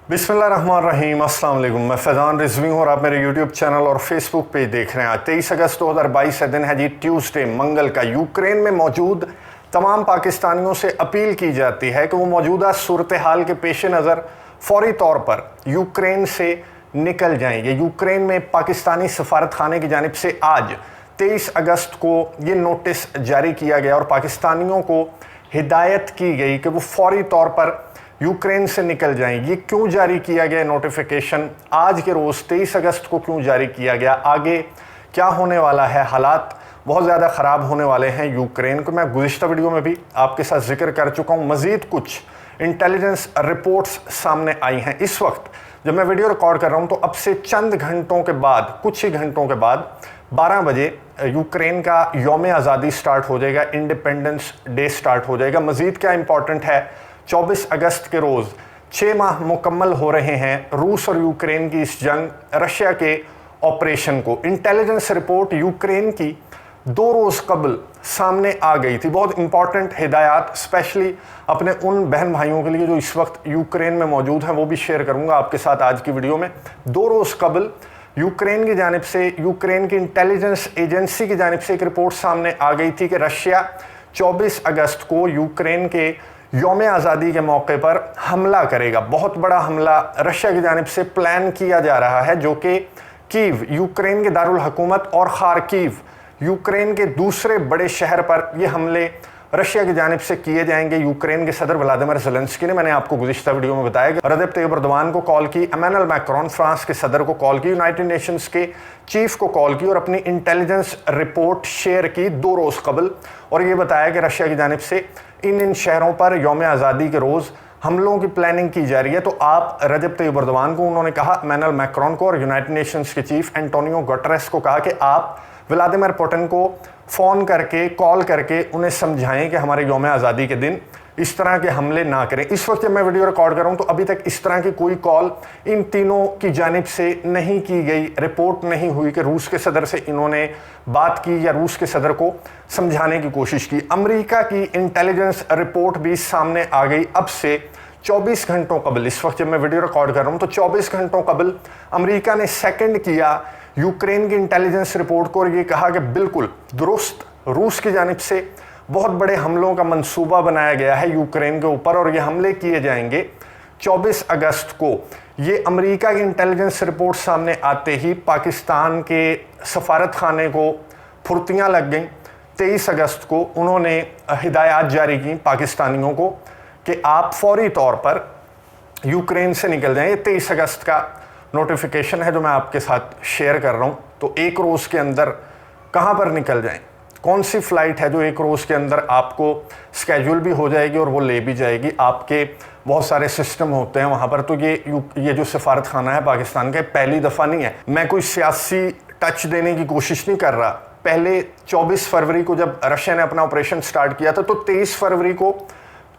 बिस्मिल्लाहिर्रहमानिर्रहीम, अस्सलाम वालेकुम। मैं फैज़ान रिजवी हूँ और आप मेरे यूट्यूब चैनल और फेसबुक पेज देख रहे हैं। आज 23 अगस्त 2022 दिन है जी, ट्यूसडे, मंगल का। यूक्रेन में मौजूद तमाम पाकिस्तानियों से अपील की जाती है कि वो मौजूदा सूरत हाल के पेश नज़र फौरी तौर पर यूक्रेन से निकल जाएंगे। यूक्रेन में पाकिस्तानी सफारत खाने की जानिब से आज 23 अगस्त को ये नोटिस जारी किया गया और पाकिस्तानियों को हिदायत की गई कि वो फौरी तौर पर यूक्रेन से निकल जाएंगी। क्यों जारी किया गया नोटिफिकेशन, आज के रोज़ 23 अगस्त को क्यों जारी किया गया, आगे क्या होने वाला है, हालात बहुत ज़्यादा ख़राब होने वाले हैं यूक्रेन को। मैं गुज़िश्ता वीडियो में भी आपके साथ जिक्र कर चुका हूँ। मज़ीद कुछ इंटेलिजेंस रिपोर्ट्स सामने आई हैं। इस वक्त जब मैं वीडियो रिकॉर्ड कर रहा हूँ तो अब से चंद घंटों के बाद, कुछ ही घंटों के बाद 12 बजे यूक्रेन का यौम आज़ादी स्टार्ट हो जाएगा, इंडिपेंडेंस डे स्टार्ट हो जाएगा। मज़ीद क्या इंपॉर्टेंट है, 24 अगस्त के रोज़ 6 माह मुकम्मल हो रहे हैं रूस और यूक्रेन की इस जंग, रशिया के ऑपरेशन को। इंटेलिजेंस रिपोर्ट यूक्रेन की 2 रोज़ कबल सामने आ गई थी। बहुत इंपॉर्टेंट हिदायत स्पेशली अपने उन बहन भाइयों के लिए जो इस वक्त यूक्रेन में मौजूद हैं, वो भी शेयर करूंगा आपके साथ आज की वीडियो में। 2 रोज़ कबल यूक्रेन की जानिब से, यूक्रेन की इंटेलिजेंस एजेंसी की जानिब से एक रिपोर्ट सामने आ गई थी कि रशिया 24 अगस्त को यूक्रेन के यौम आज़ादी के मौके पर हमला करेगा। बहुत बड़ा हमला रशिया की जानिब से प्लान किया जा रहा है, जो कि कीव, यूक्रेन के दारुल हुकूमत, और खार्किव, यूक्रेन के दूसरे बड़े शहर पर ये हमले रशिया की जानिब से किए जाएंगे। यूक्रेन के सदर व्लादिमीर ज़ेलेंस्की ने, मैंने आपको गुज़िश्ता वीडियो में बताया कि रजब तैयब एर्दोगान को कॉल की, इमैनुअल मैक्रोन फ्रांस के सदर को कॉल की, यूनाइटेड नेशंस के चीफ को कॉल की और अपनी इंटेलिजेंस रिपोर्ट शेयर की 2 रोज़ कबल, और ये बताया कि रशिया की जानिब से इन शहरों पर यौम आज़ादी के रोज़ हमलों की प्लानिंग की जा रही है। तो आप रजब तैयब एर्दोगान को, उन्होंने कहा इमैनुअल मैक्रोन को और यूनाइटेड नेशंस के चीफ एंटोनियो गुटेरेस को कहा कि आप व्लादिमीर पुतिन को फ़ोन करके, कॉल करके उन्हें समझाएं कि हमारे यौम आज़ादी के दिन इस तरह के हमले ना करें। इस वक्त जब मैं वीडियो रिकॉर्ड कर रहा हूं तो अभी तक इस तरह की कोई कॉल इन तीनों की जानिब से नहीं की गई। रिपोर्ट नहीं हुई कि रूस के सदर से इन्होंने बात की या रूस के सदर को समझाने की कोशिश की। अमेरिका की इंटेलिजेंस रिपोर्ट भी सामने आ गई अब से 24 घंटों कबल। इस वक्त जब मैं वीडियो रिकॉर्ड कर रहा हूं तो 24 घंटों कबल अमेरिका ने सेकंड किया यूक्रेन की इंटेलिजेंस रिपोर्ट को और ये कहा कि बिल्कुल दुरुस्त, रूस की जानिब से बहुत बड़े हमलों का मंसूबा बनाया गया है यूक्रेन के ऊपर और ये हमले किए जाएंगे 24 अगस्त को। ये अमेरिका की इंटेलिजेंस रिपोर्ट सामने आते ही पाकिस्तान के सफारत खाने को फुर्तियाँ लग गईं। 23 अगस्त को उन्होंने हिदायत जारी की पाकिस्तानियों को कि आप फौरी तौर पर यूक्रेन से निकल जाएं। ये 23 अगस्त का नोटिफिकेशन है जो मैं आपके साथ शेयर कर रहा हूँ। तो 1 रोज़ के अंदर कहाँ पर निकल जाएं, कौन सी फ़्लाइट है जो 1 रोज़ के अंदर आपको स्केड्यूल भी हो जाएगी और वो ले भी जाएगी। आपके बहुत सारे सिस्टम होते हैं वहाँ पर। तो ये जो सफारत खाना है पाकिस्तान का, पहली दफ़ा नहीं है। मैं कोई सियासी टच देने की कोशिश नहीं कर रहा। पहले 24 फरवरी को जब रशिया ने अपना ऑपरेशन स्टार्ट किया था तो 23 फरवरी को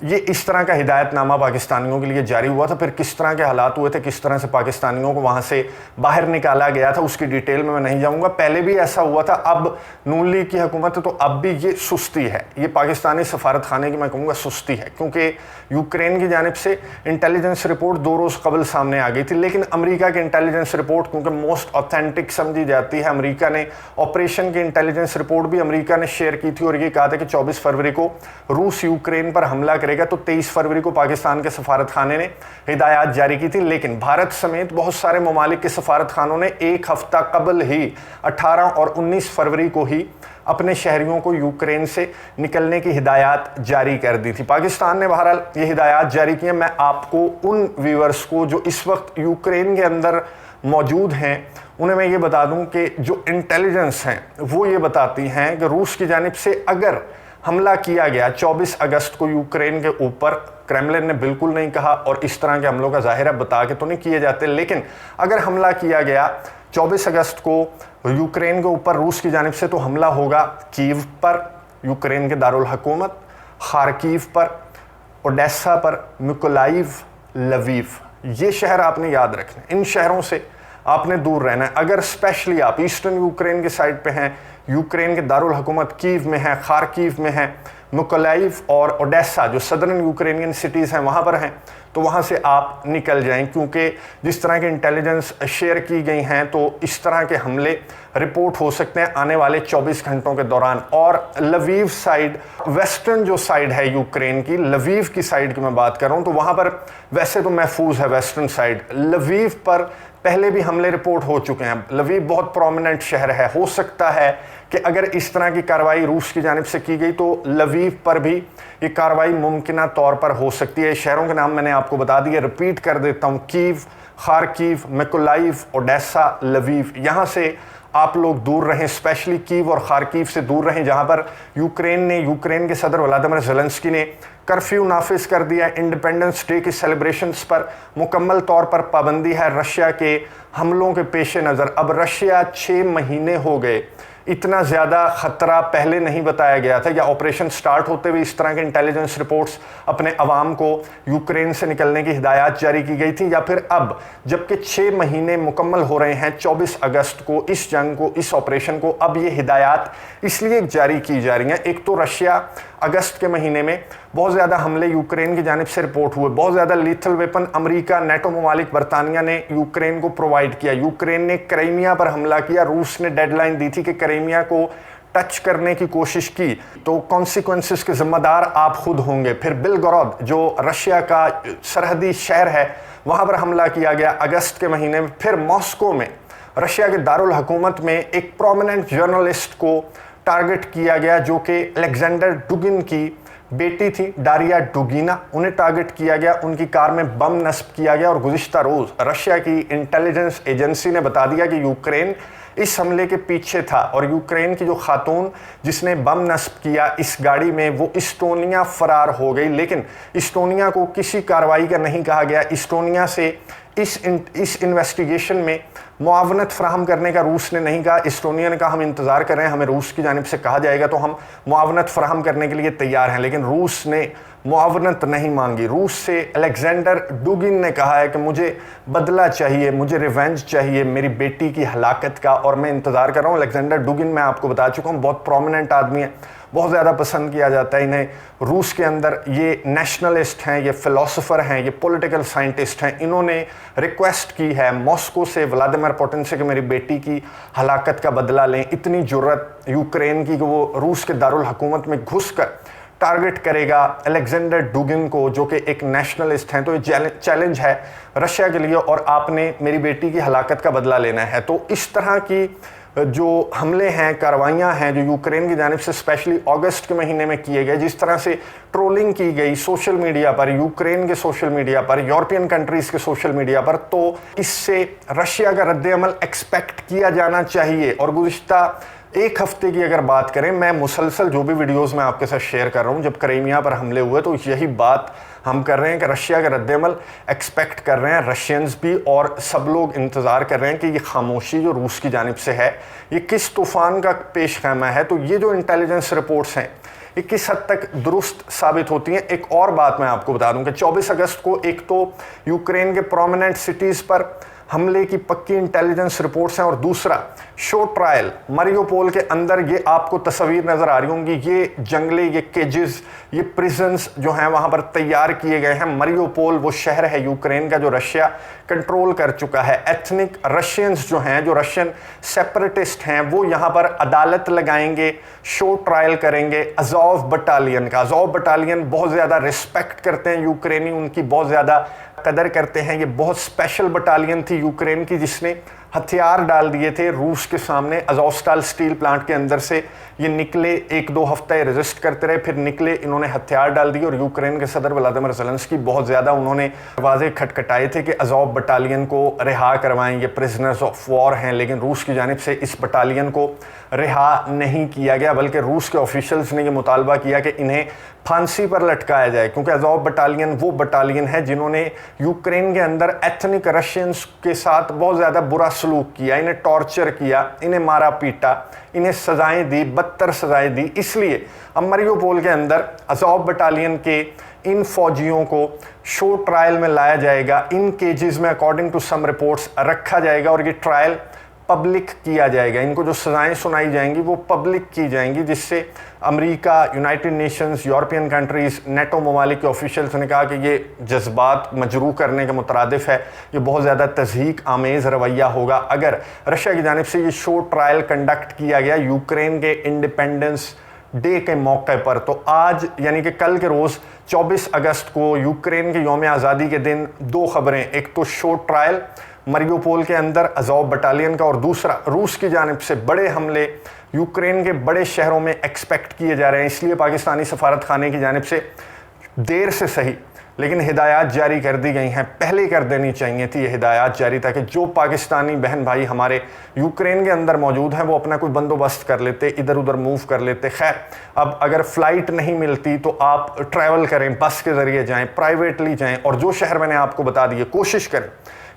ये इस तरह का हिदायतनामा पाकिस्तानियों के लिए जारी हुआ था। फिर किस तरह के हालात हुए थे, किस तरह से पाकिस्तानियों को वहाँ से बाहर निकाला गया था, उसकी डिटेल में मैं नहीं जाऊँगा। पहले भी ऐसा हुआ था, अब नून लीग की हुकूमत है तो अब भी ये सुस्ती है। ये पाकिस्तानी सफारत खाने की मैं कहूँगा सुस्ती है, क्योंकि यूक्रेन की जानिब से इंटेलिजेंस रिपोर्ट 2 रोज़ कबल सामने आ गई थी। लेकिन अमेरिका की इंटेलिजेंस रिपोर्ट क्योंकि मोस्ट ऑथेंटिक समझी जाती है, अमेरिका ने ऑपरेशन की इंटेलिजेंस रिपोर्ट भी अमेरिका ने शेयर की थी और ये कहा था कि 24 फरवरी को रूस यूक्रेन पर हमला करेगा। तो 23 फरवरी को पाकिस्तान के सफारत खाने ने हिदायत जारी की थी। लेकिन भारत समेत बहुत सारे ममालिक के सफारत खानों ने 1 हफ्ता कबल ही 18 और 19 फरवरी को ही अपने शहरियों को यूक्रेन से निकलने की हिदायत जारी कर दी थी। पाकिस्तान ने बहरहाल ये हिदायत जारी की है। मैं आपको उन व्यूअर्स को जो इस वक्त यूक्रेन के अंदर मौजूद हैं उन्हें मैं ये बता दूं कि जो इंटेलिजेंस हैं वो ये बताती हैं कि रूस की जानिब से अगर हमला किया गया 24 अगस्त को यूक्रेन के ऊपर, क्रेमलिन ने बिल्कुल नहीं कहा और इस तरह के हमलों का ज़ाहिर है बता के तो नहीं किए जाते, लेकिन अगर हमला किया गया 24 अगस्त को यूक्रेन के ऊपर रूस की जानिब से तो हमला होगा कीव पर, यूक्रेन के दारुल हुकूमत, खार्किव पर, ओडेसा पर, मिकोलाइव, लवीव। ये शहर आपने याद रखने, इन शहरों से आपने दूर रहना है। अगर स्पेशली आप ईस्टर्न यूक्रेन के साइड पे हैं यूक्रेन के दारुल हुकूमत कीव में है, खार्किव में है, मिकोलाइव और ओडेसा जो सदर्न यूक्रेनियन सिटीज़ हैं वहाँ पर हैं, तो वहाँ से आप निकल जाएं, क्योंकि जिस तरह की इंटेलिजेंस शेयर की गई हैं तो इस तरह के हमले रिपोर्ट हो सकते हैं आने वाले 24 घंटों के दौरान। और लवीव साइड, वेस्टर्न जो साइड है यूक्रेन की, लवीव की साइड की मैं बात कर रहा हूँ, तो वहाँ पर वैसे तो महफूज है वेस्टर्न साइड। लवीव पर पहले भी हमले रिपोर्ट हो चुके हैं। लवीव बहुत प्रोमिनेंट शहर है, हो सकता है कि अगर इस तरह की कार्रवाई रूस की जानिब से की गई तो लवीव पर भी ये कार्रवाई मुमकिन तौर पर हो सकती है। शहरों के नाम मैंने आपको बता दिए, रिपीट कर देता हूँ, Kyiv, Kharkiv, Mykolaiv, Odesa, Lviv. यहाँ से आप लोग दूर रहें, स्पेशली कीव और खार्किव से दूर रहें, जहाँ पर यूक्रेन के सदर व्लादिमीर ज़ेलेंस्की ने कर्फ्यू नाफिज कर दिया। इंडिपेंडेंस डे की सेलिब्रेशंस पर मुकम्मल तौर पर पाबंदी है रशिया के हमलों के पेश नज़र। अब रशिया 6 महीने हो गए, इतना ज़्यादा ख़तरा पहले नहीं बताया गया था, या ऑपरेशन स्टार्ट होते हुए इस तरह के इंटेलिजेंस रिपोर्ट्स अपने अवाम को यूक्रेन से निकलने की हिदायत जारी की गई थी, या फिर अब जबकि 6 महीने मुकम्मल हो रहे हैं 24 अगस्त को इस जंग को, इस ऑपरेशन को, अब ये हिदायत इसलिए जारी की जा रही हैं। एक तो रशिया अगस्त के महीने में बहुत ज़्यादा हमले यूक्रेन की जानिब से रिपोर्ट हुए, बहुत ज़्यादा लीथल वेपन अमेरिका, नेटो ममालिक, बरतानिया ने यूक्रेन को प्रोवाइड किया। यूक्रेन ने क्राइमिया पर हमला किया, रूस ने डेडलाइन दी थी कि क्राइमिया को टच करने की कोशिश की तो कॉन्सिक्वेंसेस के जिम्मेदार आप खुद होंगे। फिर बिलगोरोद जो रशिया का सरहदी शहर है वहाँ पर हमला किया गया अगस्त के महीने में। फिर मॉस्को में रशिया के दारुल हुकूमत में एक प्रोमिनेंट जर्नलिस्ट को टारगेट किया गया जो कि अलेक्जेंडर डुगिन की बेटी थी, डारिया डुगिना, उन्हें टारगेट किया गया, उनकी कार में बम नस्ब किया गया। और गुज़िश्ता रोज़ रशिया की इंटेलिजेंस एजेंसी ने बता दिया कि यूक्रेन इस हमले के पीछे था, और यूक्रेन की जो खातून जिसने बम नस्ब किया इस गाड़ी में, वो इस्टोनिया फरार हो गई। लेकिन इस्टोनिया को किसी कार्रवाई का नहीं कहा गया। इस्टोनिया से इस इन्वेस्टिगेशन में मुआवनत फराहम करने का रूस ने नहीं कहा। इस्टोनिया ने कहा हम इंतज़ार कर रहे हैं, हमें रूस की जानिब से कहा जाएगा तो हम मुआवनत फराहम करने के लिए तैयार हैं। लेकिन रूस ने मुआवनत नहीं मांगी। रूस से अलेक्जेंडर डुगिन ने कहा है कि मुझे बदला चाहिए, मुझे रिवेंज चाहिए मेरी बेटी की हलाकत का, और मैं इंतज़ार कर रहा हूँ। अलेक्जेंडर डुगिन मैं आपको बता चुका हूँ बहुत प्रोमिनेंट आदमी है, बहुत ज़्यादा पसंद किया जाता है इन्हें रूस के अंदर। ये नेशनलिस्ट हैं, ये फ़िलासफ़र हैं, ये पॉलिटिकल साइंटिस्ट हैं। इन्होंने रिक्वेस्ट की है मॉस्को से, व्लादिमीर पुतिन से कि मेरी बेटी की हलाकत का बदला लें। इतनी जुर्रत यूक्रेन की कि वो रूस के दारुल हुकूमत में घुसकर टारगेट करेगा अलेक्जेंडर डुगिन को जो कि एक नेशनलिस्ट हैं। तो ये चैलेंज है रशिया के लिए, और आपने मेरी बेटी की हलाकत का बदला लेना है। तो इस तरह की जो हमले हैं, कार्रवाइयाँ हैं जो यूक्रेन की जानिब से स्पेशली अगस्त के महीने में किए गए, जिस तरह से ट्रोलिंग की गई सोशल मीडिया पर, यूक्रेन के सोशल मीडिया पर, यूरोपियन कंट्रीज़ के सोशल मीडिया पर, तो इससे रशिया का रद्द-ए-अमल एक्सपेक्ट किया जाना चाहिए। और गुज़िश्ता एक हफ्ते की अगर बात करें, मैं मुसलसल जो भी वीडियोस मैं आपके साथ शेयर कर रहा हूं, जब क्राइमिया पर हमले हुए तो यही बात हम कर रहे हैं कि रशिया का रद्द-ए-अमल एक्सपेक्ट कर रहे हैं रशियंस भी, और सब लोग इंतज़ार कर रहे हैं कि ये खामोशी जो रूस की जानिब से है ये किस तूफ़ान का पेश खैमा है। तो ये जो इंटेलिजेंस रिपोर्ट्स हैं ये किस हद तक दुरुस्त साबित होती हैं। एक और बात मैं आपको बता दूं कि 24 अगस्त को एक तो यूक्रेन के प्रोमिनेंट सिटीज़ पर हमले की पक्की इंटेलिजेंस रिपोर्ट्स हैं, और दूसरा शो ट्रायल मारियोपोल के अंदर, ये आपको तस्वीर नज़र आ रही होंगी, ये जंगले, ये केजेस, ये प्रिजन्स जो हैं वहाँ पर तैयार किए गए हैं। मारियोपोल वो शहर है यूक्रेन का जो रशिया कंट्रोल कर चुका है। एथनिक रशियंस जो हैं, जो रशियन सेपरेटिस्ट हैं, वो यहाँ पर अदालत लगाएंगे, शो ट्रायल करेंगे अज़ोव बटालियन का। अज़ोव बटालियन बहुत ज़्यादा रिस्पेक्ट करते हैं यूक्रेनी, उनकी बहुत ज़्यादा कदर करते हैं। ये बहुत स्पेशल बटालियन थी यूक्रेन की जिसने हथियार डाल दिए थे रूस के सामने। अज़ोवस्टाल स्टील प्लांट के अंदर से ये निकले, 1-2 हफ्ते रेजिस्ट करते रहे, फिर निकले, इन्होंने हथियार डाल दिए। और यूक्रेन के सदर व्लादिमीर ज़ेलेंस्की बहुत ज़्यादा उन्होंने दरवाजे खटखटाए थे कि अज़ोव बटालियन को रिहा करवाएं, ये प्रिजनर्स ऑफ वॉर हैं। लेकिन रूस की जानिब से इस बटालियन को रिहा नहीं किया गया, बल्कि रूस के ऑफिशियल्स ने ये मुतालबा किया कि इन्हें फांसी पर लटकाया जाए, क्योंकि अज़ोव बटालियन वो बटालियन है जिन्होंने यूक्रेन के अंदर एथनिक रशियंस के साथ बहुत ज़्यादा बुरा सलूक किया, इन्हें टॉर्चर किया, इन्हें मारा पीटा, इन्हें सज़ाएं दी, बदतर सज़ाएं दी। इसलिए अब मारियोपोल के अंदर अज़ोव बटालियन के इन फौजियों को शो ट्रायल में लाया जाएगा, इन केजेस में अकॉर्डिंग टू सम रिपोर्ट्स रखा जाएगा, और ये ट्रायल पब्लिक किया जाएगा। इनको जो सज़ाएं सुनाई जाएंगी वो पब्लिक की जाएंगी, जिससे America, United Nations, European countries, NATO ममालिक के ऑफिशियल्स ने कहा कि ये जज्बात मजरू करने के मुतरादिफ है, ये बहुत ज़्यादा तज़हीक आमेज़ रवैया होगा अगर रशिया की जानिब से ये शो ट्रायल कंडक्ट किया गया यूक्रेन के इंडिपेंडेंस डे के मौके पर। तो आज यानी कि कल के रोज़ 24 अगस्त को यूक्रेन के यौम आज़ादी के दिन दो खबरें, एक तो शो ट्रायल मरियोपोल के अंदर अज़ोव बटालियन का, और दूसरा रूस की जानिब से बड़े हमले यूक्रेन के बड़े शहरों में एक्सपेक्ट किए जा रहे हैं। इसलिए पाकिस्तानी सफारत खाने की जानिब से देर से सही लेकिन हिदायत जारी कर दी गई हैं। पहले कर देनी चाहिए थी ये हिदायत जारी, ताकि जो पाकिस्तानी बहन भाई हमारे यूक्रेन के अंदर मौजूद हैं वो अपना कोई बंदोबस्त कर लेते, इधर उधर मूव कर लेते। खैर, अब अगर फ़्लाइट नहीं मिलती तो आप ट्रैवल करें, बस के ज़रिए जाएं, प्राइवेटली जाएं, और जो शहर मैंने आपको बता दिए कोशिश करें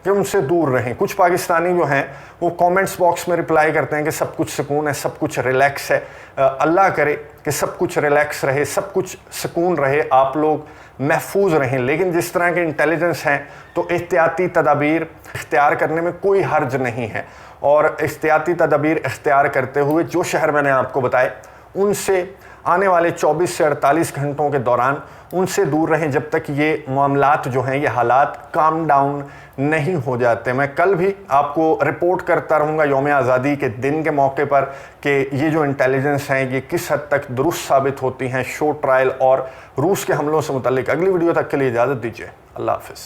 कि उनसे दूर रहें। कुछ पाकिस्तानी जो हैं वो कमेंट्स बॉक्स में रिप्लाई करते हैं कि सब कुछ सुकून है, सब कुछ रिलैक्स है। अल्लाह करे कि सब कुछ रिलैक्स रहे, सब कुछ सुकून रहे, आप लोग महफूज रहें। लेकिन जिस तरह के इंटेलिजेंस हैं तो एहतियाती तदाबीर इख्तियार करने में कोई हर्ज नहीं है, और एहतियाती तदाबीर इख्तियार करते हुए जो शहर मैंने आपको बताए उनसे आने वाले 24 से 48 घंटों के दौरान उनसे दूर रहें, जब तक ये मामलात जो हैं, ये हालात काम डाउन नहीं हो जाते। मैं कल भी आपको रिपोर्ट करता रहूँगा यौम आज़ादी के दिन के मौके पर कि ये जो इंटेलिजेंस हैं ये किस हद तक दुरुस्त साबित होती हैं शो ट्रायल और रूस के हमलों से मुतल्लिक। अगली वीडियो तक के लिए इजाज़त दीजिए। अल्लाह हाफ़िज़।